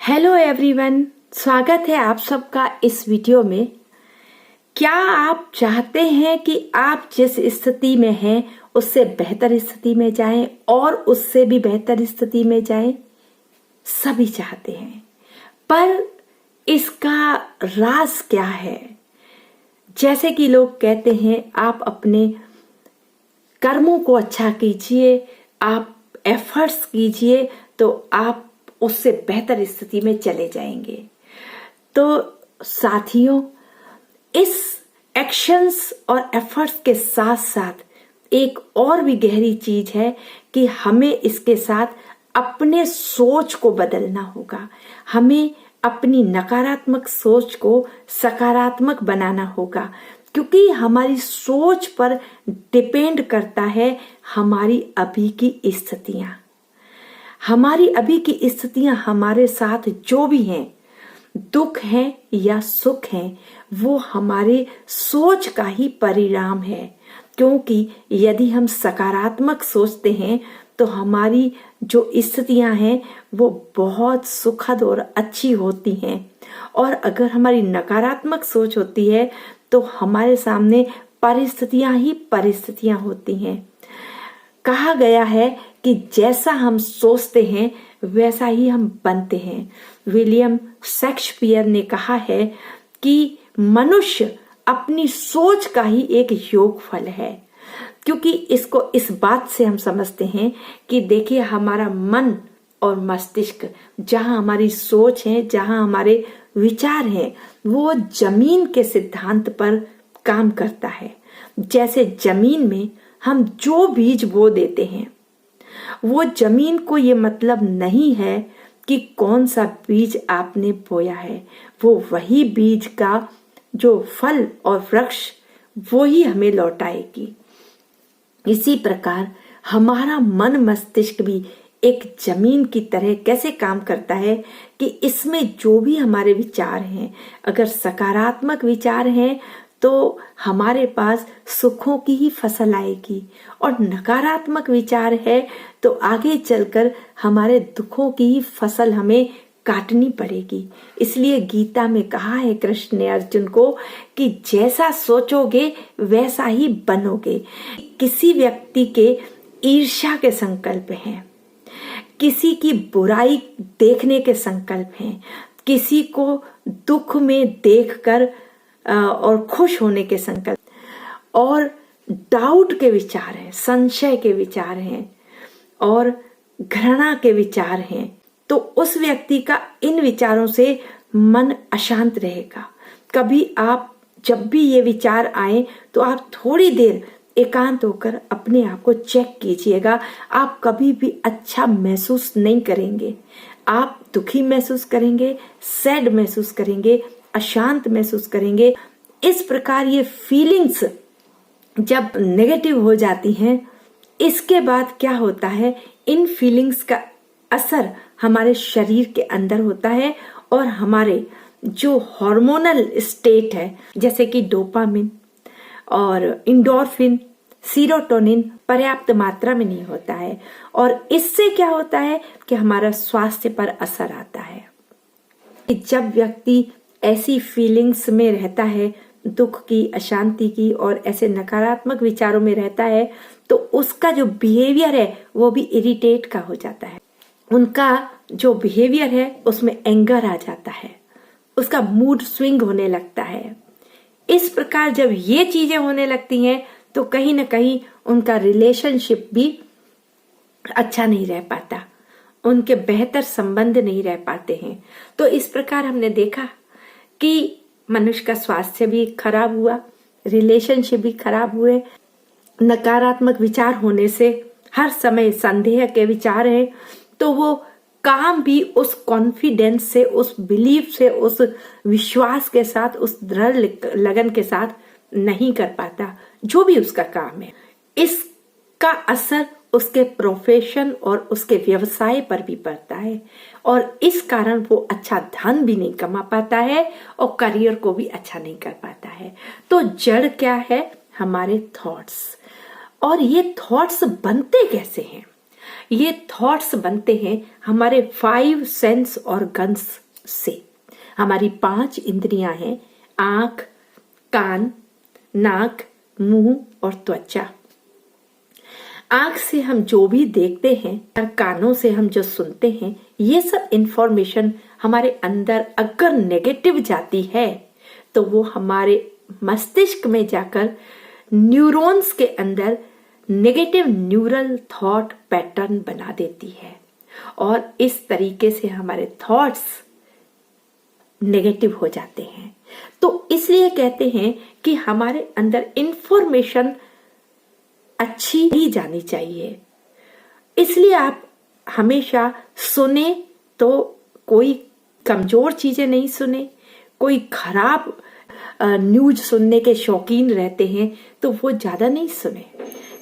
Hello everyone, स्वागत है आप सबका इस वीडियो में। क्या आप चाहते हैं कि आप जिस स्थिति में हैं उससे बेहतर स्थिति में जाएं और उससे भी बेहतर स्थिति में जाएं? सभी चाहते हैं, पर इसका राज क्या है? जैसे कि लोग कहते हैं, आप अपने कर्मों को अच्छा कीजिए, आप एफर्ट्स कीजिए तो आप उससे बेहतर स्थिति में चले जाएंगे। तो साथियों, इस एक्शंस और एफर्ट्स के साथ साथ एक और भी गहरी चीज है कि हमें इसके साथ अपने सोच को बदलना होगा। हमें अपनी नकारात्मक सोच को सकारात्मक बनाना होगा, क्योंकि हमारी सोच पर डिपेंड करता है हमारी अभी की स्थितियां। हमारी अभी की स्थितियां हमारे साथ जो भी हैं, दुख है या सुख है, वो हमारे सोच का ही परिणाम है। क्योंकि यदि हम सकारात्मक सोचते हैं तो हमारी जो स्थितियां हैं वो बहुत सुखद और अच्छी होती हैं, और अगर हमारी नकारात्मक सोच होती है तो हमारे सामने परिस्थितियां ही परिस्थितियां होती हैं। कहा गया है कि जैसा हम सोचते हैं वैसा ही हम बनते हैं। विलियम शेक्सपियर ने कहा है कि मनुष्य अपनी सोच का ही एक योगफल है। क्योंकि इसको इस बात से हम समझते हैं कि देखिए, हमारा मन और मस्तिष्क, जहां हमारी सोच है, जहां हमारे विचार हैं, वो जमीन के सिद्धांत पर काम करता है। जैसे जमीन में हम जो बीज बो देते हैं, वो जमीन को ये मतलब नहीं है कि कौन सा बीज आपने बोया है, वो वही बीज का जो फल और वृक्ष वो ही हमें लौटाएगी। इसी प्रकार हमारा मन मस्तिष्क भी एक जमीन की तरह कैसे काम करता है कि इसमें जो भी हमारे विचार हैं, अगर सकारात्मक विचार हैं तो हमारे पास सुखों की ही फसल आएगी, और नकारात्मक विचार है तो आगे चलकर हमारे दुखों की ही फसल हमें काटनी पड़ेगी। इसलिए गीता में कहा है कृष्ण ने अर्जुन को कि जैसा सोचोगे वैसा ही बनोगे। किसी व्यक्ति के ईर्ष्या के संकल्प हैं, किसी की बुराई देखने के संकल्प हैं, किसी को दुख में देखकर और खुश होने के संकल्प, और डाउट के विचार हैं, संशय के विचार हैं और घृणा के विचार हैं, तो उस व्यक्ति का इन विचारों से मन अशांत रहेगा। कभी आप जब भी ये विचार आए तो आप थोड़ी देर एकांत होकर अपने आप को चेक कीजिएगा। आप कभी भी अच्छा महसूस नहीं करेंगे, आप दुखी महसूस करेंगे, सैड महसूस करेंगे, अशांत महसूस करेंगे। इस प्रकार ये फीलिंग्स जब नेगेटिव हो जाती हैं, इसके बाद क्या होता है, इन फीलिंग्स का असर हमारे शरीर के अंदर होता है, और हमारे जो हार्मोनल स्टेट है, जैसे कि डोपामिन और इंडोर्फिन, सीरोटोनिन पर्याप्त मात्रा में नहीं होता है, और इससे क्या होता है कि हमारा स्वास्थ्य पर असर आता है। जब व्यक्ति ऐसी फीलिंग्स में रहता है, दुख की, अशांति की और ऐसे नकारात्मक विचारों में रहता है, तो उसका जो बिहेवियर है वो भी इरिटेट का हो जाता है। उनका जो बिहेवियर है उसमें एंगर आ जाता है, उसका मूड स्विंग होने लगता है। इस प्रकार जब ये चीजें होने लगती हैं तो कहीं ना कहीं उनका रिलेशनशिप भी अच्छा नहीं रह पाता, उनके बेहतर संबंध नहीं रह पाते हैं। तो इस प्रकार हमने देखा कि मनुष्य का स्वास्थ्य भी खराब हुआ, रिलेशनशिप भी खराब हुए। नकारात्मक विचार होने से, हर समय संदेह के विचार है, तो वो काम भी उस कॉन्फिडेंस से, उस बिलीफ से, उस विश्वास के साथ, उस दृढ़ लगन के साथ नहीं कर पाता जो भी उसका काम है। इसका असर उसके प्रोफेशन और उसके व्यवसाय पर भी पड़ता है, और इस कारण वो अच्छा धन भी नहीं कमा पाता है और करियर को भी अच्छा नहीं कर पाता है। तो जड़ क्या है? हमारे थॉट्स। और ये थॉट्स बनते कैसे हैं? ये थॉट्स बनते हैं हमारे 5 सेंस ऑर्गन्स से। हमारी 5 इंद्रियां हैं, आंख, कान, नाक, मुंह और त्वचा। आंख से हम जो भी देखते हैं और कानों से हम जो सुनते हैं, ये सब इंफॉर्मेशन हमारे अंदर अगर नेगेटिव जाती है तो वो हमारे मस्तिष्क में जाकर न्यूरॉन्स के अंदर नेगेटिव न्यूरल थॉट पैटर्न बना देती है और इस तरीके से हमारे थॉट्स नेगेटिव हो जाते हैं। तो इसलिए कहते हैं कि हमारे अंदर इंफॉर्मेशन अच्छी ही जानी चाहिए। इसलिए आप हमेशा सुने तो कोई कमजोर चीजें नहीं सुने, कोई खराब न्यूज सुनने के शौकीन रहते हैं तो वो ज्यादा नहीं सुने,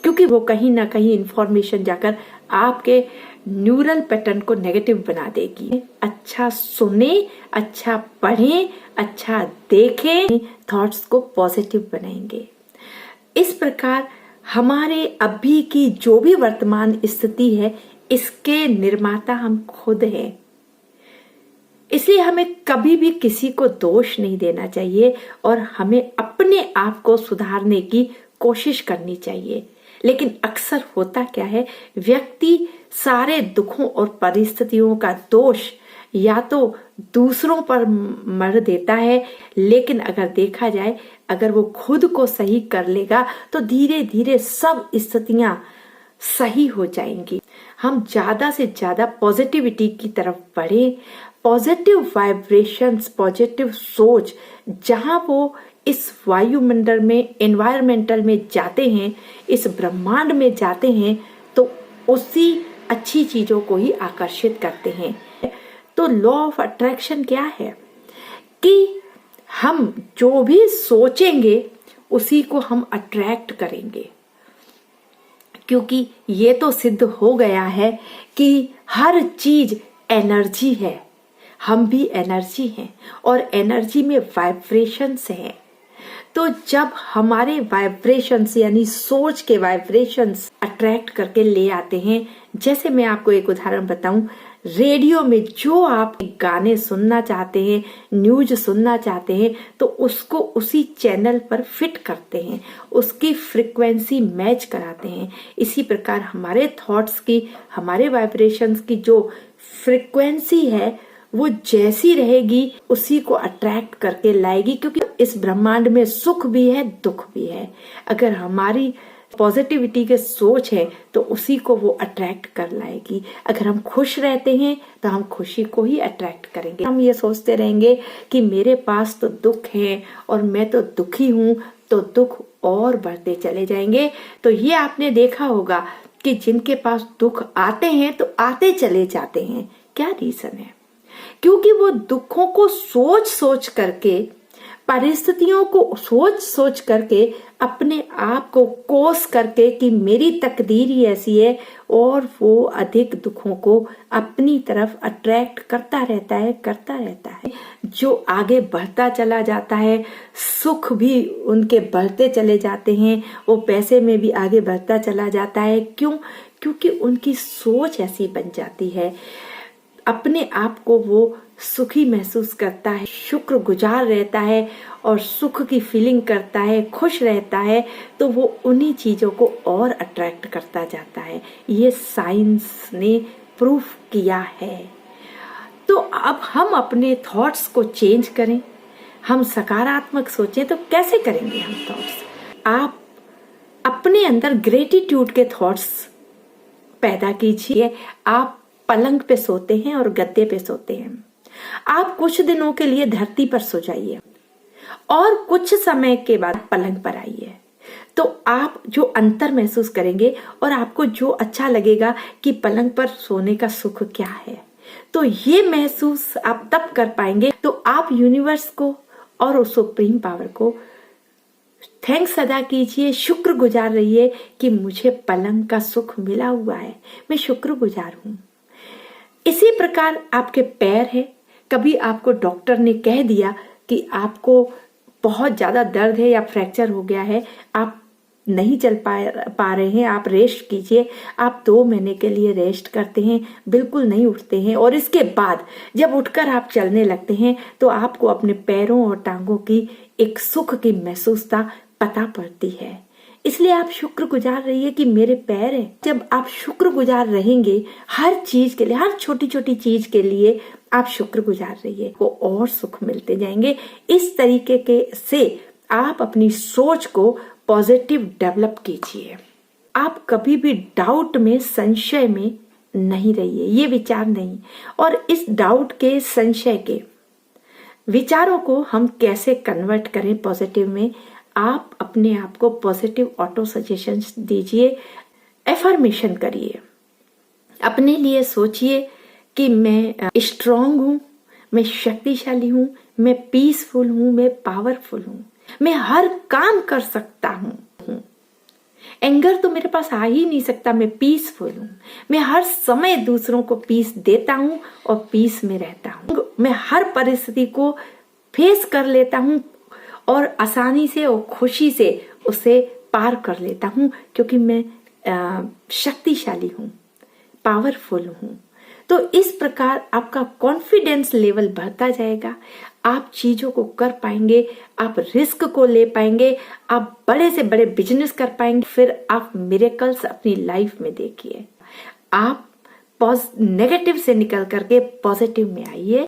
क्योंकि वो कहीं ना कहीं इंफॉर्मेशन जाकर आपके न्यूरल पैटर्न को नेगेटिव बना देगी। अच्छा सुने, अच्छा पढ़ें, अच्छा देखें, थॉट्स को पॉजिटिव बनाएंगे। इस प्रकार हमारे अभी की जो भी वर्तमान स्थिति है, इसके निर्माता हम खुद हैं। इसलिए हमें कभी भी किसी को दोष नहीं देना चाहिए और हमें अपने आप को सुधारने की कोशिश करनी चाहिए। लेकिन अक्सर होता क्या है, व्यक्ति सारे दुखों और परिस्थितियों का दोष या तो दूसरों पर मढ़ देता है, लेकिन अगर देखा जाए, अगर वो खुद को सही कर लेगा तो धीरे धीरे सब स्थितियां सही हो जाएंगी। हम ज्यादा से ज्यादा पॉजिटिविटी की तरफ बढ़े, पॉजिटिव वाइब्रेशंस, पॉजिटिव सोच, जहां वो इस वायुमंडल में, एनवायरमेंटल में जाते हैं, इस ब्रह्मांड में जाते हैं, तो उसी अच्छी चीजों को ही आकर्षित करते हैं। तो लॉ ऑफ अट्रैक्शन क्या है कि हम जो भी सोचेंगे उसी को हम अट्रैक्ट करेंगे, क्योंकि ये तो सिद्ध हो गया है कि हर चीज एनर्जी है, हम भी एनर्जी हैं और एनर्जी में वाइब्रेशंस हैं। तो जब हमारे वाइब्रेशंस यानी सोच के वाइब्रेशंस अट्रैक्ट करके ले आते हैं, जैसे मैं आपको एक उदाहरण बताऊं, रेडियो में जो आप गाने सुनना चाहते हैं, न्यूज सुनना चाहते हैं, तो उसको उसी चैनल पर फिट करते हैं, उसकी फ्रीक्वेंसी मैच कराते हैं। इसी प्रकार हमारे थॉट्स की, हमारे वाइब्रेशंस की जो फ्रीक्वेंसी है वो जैसी रहेगी उसी को अट्रैक्ट करके लाएगी, क्योंकि इस ब्रह्मांड में सुख भी है, दुख भी है। अगर हमारी पॉजिटिविटी के सोच है तो उसी को वो अट्रैक्ट कर लाएगी। अगर हम खुश रहते हैं तो हम खुशी को ही अट्रैक्ट करेंगे। हम ये सोचते रहेंगे कि मेरे पास तो दुख है और मैं तो दुखी हूँ, तो दुख और बढ़ते चले जाएंगे। तो ये आपने देखा होगा कि जिनके पास दुख आते हैं तो आते चले जाते हैं। क्या रीजन है? क्योंकि वो दुखों को सोच सोच करके, परिस्थितियों को सोच सोच करके, अपने आप को कोस करके कि मेरी तकदीर ही ऐसी है, और वो अधिक दुखों को अपनी तरफ अट्रैक्ट करता रहता है। जो आगे बढ़ता चला जाता है, सुख भी उनके बढ़ते चले जाते हैं, वो पैसे में भी आगे बढ़ता चला जाता है। क्यों? क्योंकि उनकी सोच ऐसी बन जाती है। अपने आप को वो सुखी महसूस करता है, शुक्रगुजार रहता है और सुख की फीलिंग करता है, खुश रहता है, तो वो उन्हीं चीजों को और अट्रैक्ट करता जाता है। ये साइंस ने प्रूफ किया है। तो अब हम अपने थॉट्स को चेंज करें, हम सकारात्मक सोचें। तो कैसे करेंगे हम थॉट्स? आप अपने अंदर ग्रेटिट्यूड के थॉट्स पैदा कीजिए। आप पलंग पे सोते हैं और गद्दे पे सोते हैं, आप कुछ दिनों के लिए धरती पर सो जाइए और कुछ समय के बाद पलंग पर आइए, तो आप जो अंतर महसूस करेंगे और आपको जो अच्छा लगेगा कि पलंग पर सोने का सुख क्या है, तो ये महसूस आप तब कर पाएंगे। तो आप यूनिवर्स को और उस सुप्रीम पावर को थैंक्स अदा कीजिए, शुक्रगुजार रहिए कि मुझे पलंग का सुख मिला हुआ है, मैं शुक्रगुजार हूं। इसी प्रकार आपके पैर है, कभी आपको डॉक्टर ने कह दिया कि आपको बहुत ज्यादा दर्द है या फ्रैक्चर हो गया है, आप नहीं चल पा रहे हैं, आप रेस्ट कीजिए। आप 2 महीने के लिए रेस्ट करते हैं, बिल्कुल नहीं उठते हैं, और इसके बाद जब उठकर आप चलने लगते हैं तो आपको अपने पैरों और टांगों की एक सुख की महसूसता पता पड़ती है। इसलिए आप शुक्रगुजार रहिए कि मेरे पैर हैं। जब आप शुक्रगुजार रहेंगे हर चीज के लिए, हर छोटी छोटी चीज के लिए आप शुक्रगुजार रहिए, वो और सुख मिलते जाएंगे। इस तरीके के से आप अपनी सोच को पॉजिटिव डेवलप कीजिए। आप कभी भी डाउट में, संशय में नहीं रहिए, ये विचार नहीं। और इस डाउट के, संशय के विचारों को हम कैसे कन्वर्ट करें पॉजिटिव में, आप अपने आप को पॉजिटिव ऑटो सजेशंस दीजिए, एफर्मेशन करिए, अपने लिए सोचिए कि मैं स्ट्रांग हूं, मैं शक्तिशाली हूं, मैं पीसफुल हूं, मैं पावरफुल हूं, मैं हर काम कर सकता हूं। एंगर तो मेरे पास आ ही नहीं सकता, मैं पीसफुल हूं, मैं हर समय दूसरों को पीस देता हूं और पीस में रहता हूं, मैं हर परिस्थिति को फेस कर लेता हूं और आसानी से और खुशी से उसे पार कर लेता हूं, क्योंकि मैं शक्तिशाली हूं, पावरफुल हूं। तो इस प्रकार आपका कॉन्फिडेंस लेवल बढ़ता जाएगा, आप चीजों को कर पाएंगे, आप रिस्क को ले पाएंगे, आप बड़े से बड़े बिजनेस कर पाएंगे, फिर आप मिरेकल्स अपनी लाइफ में देखिए। आप नेगेटिव से निकल करके पॉजिटिव में आइए।